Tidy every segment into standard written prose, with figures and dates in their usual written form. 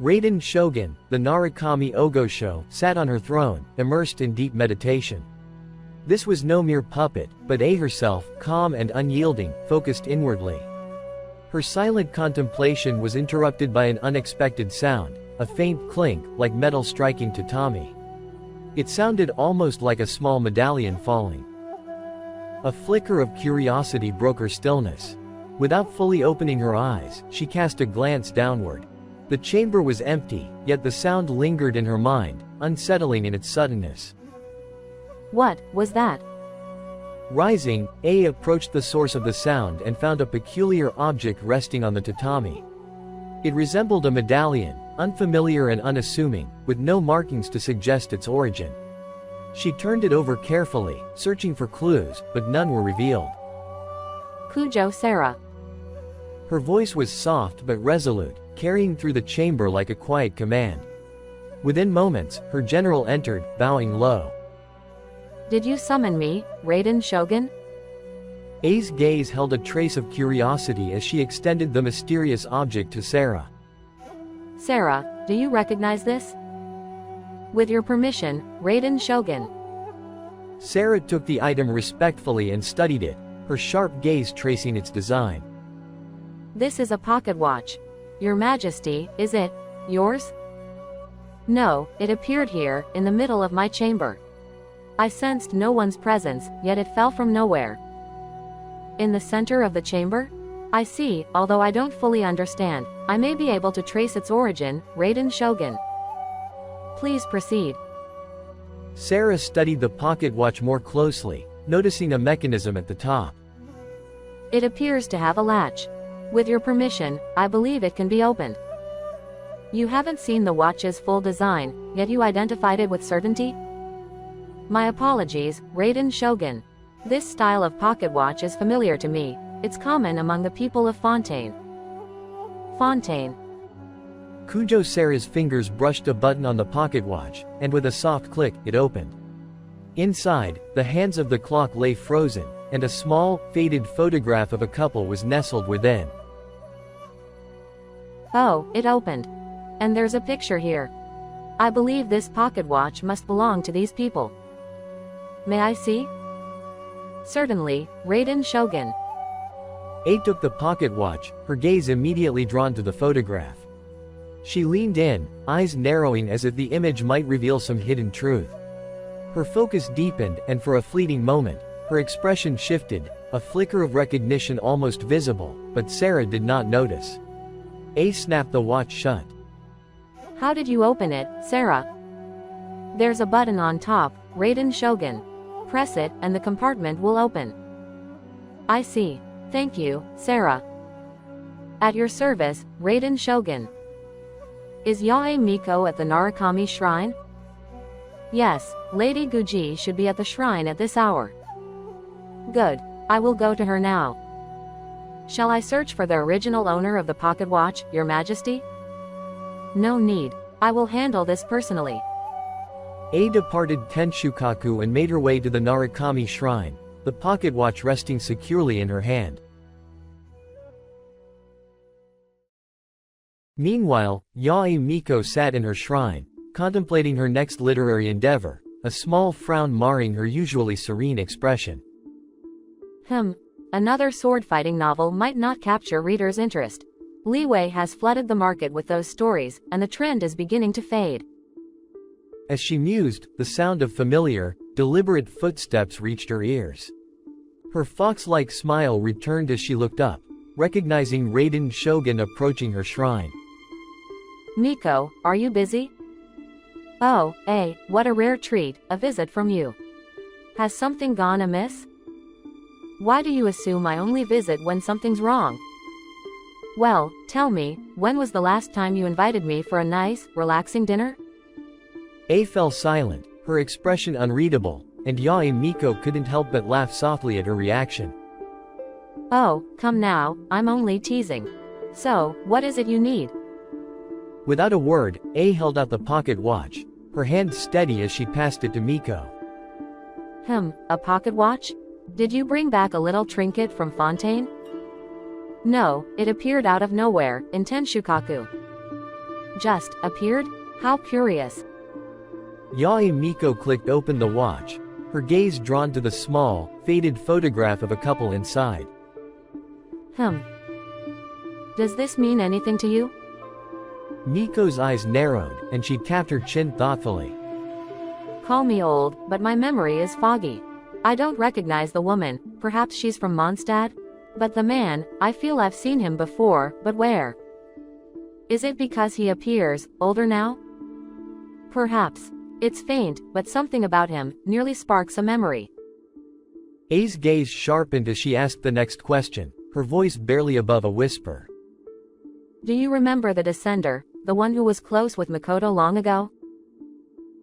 Raiden Shogun, the Narukami Ogosho, sat on her throne, immersed in deep meditation. This was no mere puppet, but A herself, calm and unyielding, focused inwardly. Her silent contemplation was interrupted by an unexpected sound, a faint clink, like metal striking tatami. It sounded almost like a small medallion falling. A flicker of curiosity broke her stillness. Without fully opening her eyes, she cast a glance downward. The chamber was empty, yet the sound lingered in her mind, unsettling in its suddenness. What was that? Rising, A approached the source of the sound and found a peculiar object resting on the tatami. It resembled a medallion, unfamiliar and unassuming, with no markings to suggest its origin. She turned it over carefully, searching for clues, but none were revealed. Kujo Sarah. Her voice was soft but resolute, carrying through the chamber like a quiet command. Within moments, her general entered, bowing low. Did you summon me, Raiden Shogun? A's gaze held a trace of curiosity as she extended the mysterious object to Sarah. Sarah, do you recognize this? With your permission, Raiden Shogun. Sarah took the item respectfully and studied it, her sharp gaze tracing its design. This is a pocket watch. Your Majesty, is it yours? No, it appeared here, in the middle of my chamber. I sensed no one's presence, yet it fell from nowhere. In the center of the chamber? I see, although I don't fully understand, I may be able to trace its origin, Raiden Shogun. Please proceed. Sarah studied the pocket watch more closely, noticing a mechanism at the top. It appears to have a latch. With your permission, I believe it can be opened. You haven't seen the watch's full design, yet you identified it with certainty? My apologies, Raiden Shogun. This style of pocket watch is familiar to me. It's common among the people of Fontaine. Fontaine. Kujo Sarah's fingers brushed a button on the pocket watch, and with a soft click, it opened. Inside, the hands of the clock lay frozen, and a small, faded photograph of a couple was nestled within. Oh, it opened. And there's a picture here. I believe this pocket watch must belong to these people. May I see? Certainly, Raiden Shogun. A took the pocket watch, her gaze immediately drawn to the photograph. She leaned in, eyes narrowing as if the image might reveal some hidden truth. Her focus deepened, and for a fleeting moment, her expression shifted, a flicker of recognition almost visible, but Sarah did not notice. A snapped the watch shut. How did you open it, Sarah? There's a button on top, Raiden Shogun. Press it, and the compartment will open. I see. Thank you, Sarah. At your service, Raiden Shogun. Is Yae Miko at the Narukami shrine? Yes, Lady Guji should be at the shrine at this hour. Good. I will go to her now. Shall I search for the original owner of the pocket watch, Your Majesty? No need. I will handle this personally. A departed Tenshukaku and made her way to the Narukami shrine, the pocket watch resting securely in her hand. Meanwhile, Yae Miko sat in her shrine, contemplating her next literary endeavor, a small frown marring her usually serene expression. Another sword-fighting novel might not capture readers' interest. Leeway has flooded the market with those stories, and the trend is beginning to fade. As she mused, the sound of familiar, deliberate footsteps reached her ears. Her fox-like smile returned as she looked up, recognizing Raiden Shogun approaching her shrine. Miko, are you busy? Oh, what a rare treat, a visit from you. Has something gone amiss? Why do you assume I only visit when something's wrong? Well, tell me, when was the last time you invited me for a nice, relaxing dinner? A fell silent, her expression unreadable, and Yae Miko couldn't help but laugh softly at her reaction. Oh, come now, I'm only teasing. So, what is it you need? Without a word, A held out the pocket watch, her hand steady as she passed it to Miko. A pocket watch? Did you bring back a little trinket from Fontaine? No, it appeared out of nowhere, in Tenshukaku. just appeared? How curious. Yae Miko clicked open the watch, her gaze drawn to the small, faded photograph of a couple inside. Does this mean anything to you? Miko's eyes narrowed, and she tapped her chin thoughtfully. Call me old, but my memory is foggy. I don't recognize the woman, perhaps she's from Mondstadt? But the man, I feel I've seen him before, but where? Is it because he appears older now? Perhaps. It's faint, but something about him nearly sparks a memory. A's gaze sharpened as she asked the next question, her voice barely above a whisper. Do you remember the Descender, the one who was close with Makoto long ago?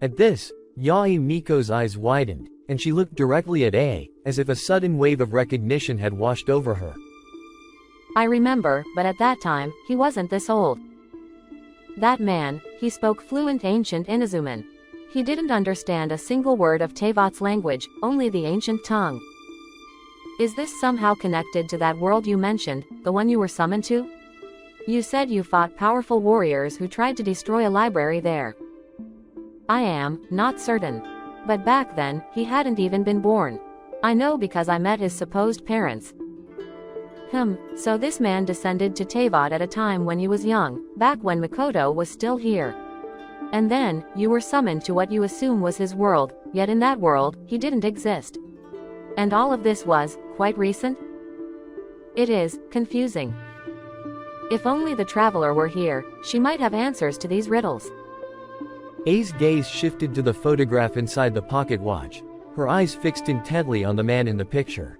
At this, Yae Miko's eyes widened, and she looked directly at A, as if a sudden wave of recognition had washed over her. I remember, but at that time, he wasn't this old. That man, he spoke fluent ancient Inazuman. He didn't understand a single word of Tevat's language, only the ancient tongue. Is this somehow connected to that world you mentioned, the one you were summoned to? You said you fought powerful warriors who tried to destroy a library there. I am not certain. But back then, he hadn't even been born. I know because I met his supposed parents. So this man descended to Tevat at a time when he was young, back when Makoto was still here. And then, you were summoned to what you assume was his world, yet in that world, he didn't exist. And all of this was, quite recent? It is, confusing. If only the traveler were here, she might have answers to these riddles. A's gaze shifted to the photograph inside the pocket watch, her eyes fixed intently on the man in the picture.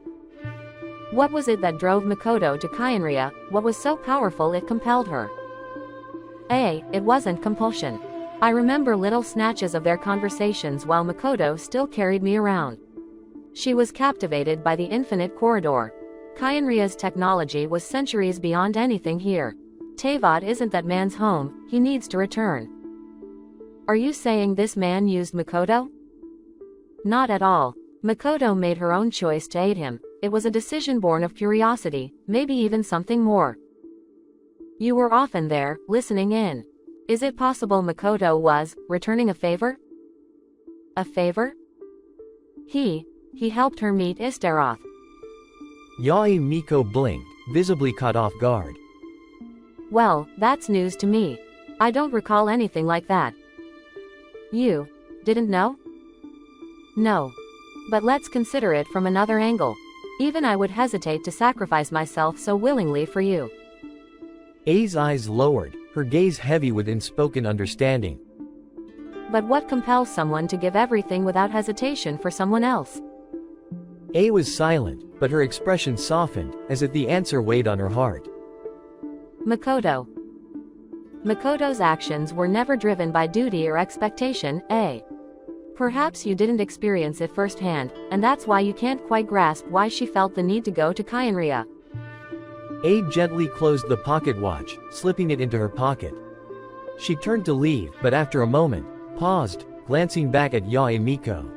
What was it that drove Makoto to Kaienria? What was so powerful it compelled her? It wasn't compulsion. I remember little snatches of their conversations while Makoto still carried me around. She was captivated by the infinite corridor. Kaienria's technology was centuries beyond anything here. Tevat isn't that man's home, he needs to return. Are you saying this man used Makoto? Not at all. Makoto made her own choice to aid him. It was a decision born of curiosity, maybe even something more. You were often there, listening in. Is it possible Makoto was returning a favor? A favor? He helped her meet Istaroth. Yae Miko blinked, visibly caught off guard. Well, that's news to me. I don't recall anything like that. You didn't know? No. But let's consider it from another angle. Even I would hesitate to sacrifice myself so willingly for you. A's eyes lowered, her gaze heavy with unspoken understanding. But what compels someone to give everything without hesitation for someone else? A was silent, but her expression softened, as if the answer weighed on her heart. Makoto. Makoto's actions were never driven by duty or expectation, Perhaps you didn't experience it firsthand, and that's why you can't quite grasp why she felt the need to go to Kaienria. A gently closed the pocket watch, slipping it into her pocket. She turned to leave, but after a moment, paused, glancing back at Yae Miko.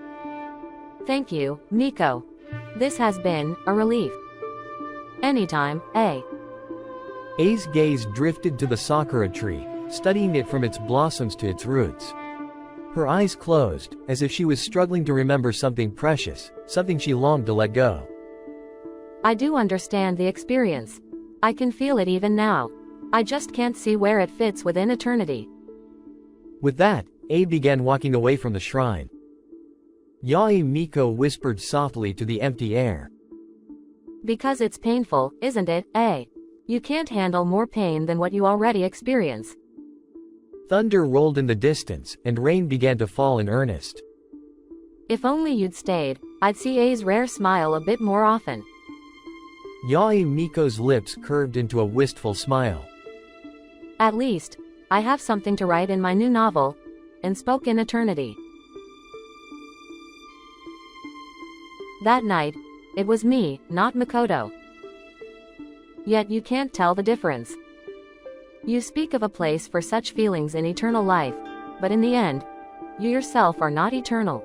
Thank you, Miko. This has been a relief. Anytime, A's gaze drifted to the sakura tree, studying it from its blossoms to its roots. Her eyes closed, as if she was struggling to remember something precious, something she longed to let go. I do understand the experience. I can feel it even now. I just can't see where it fits within eternity. With that, A began walking away from the shrine. Yae Miko whispered softly to the empty air. Because it's painful, isn't it, You can't handle more pain than what you already experience. Thunder rolled in the distance, and rain began to fall in earnest. If only you'd stayed, I'd see A's rare smile a bit more often. Yae Miko's lips curved into a wistful smile. At least, I have something to write in my new novel, Unspoken Eternity. That night, it was me, not Makoto. Yet you can't tell the difference. You speak of a place for such feelings in eternal life, but in the end, you yourself are not eternal.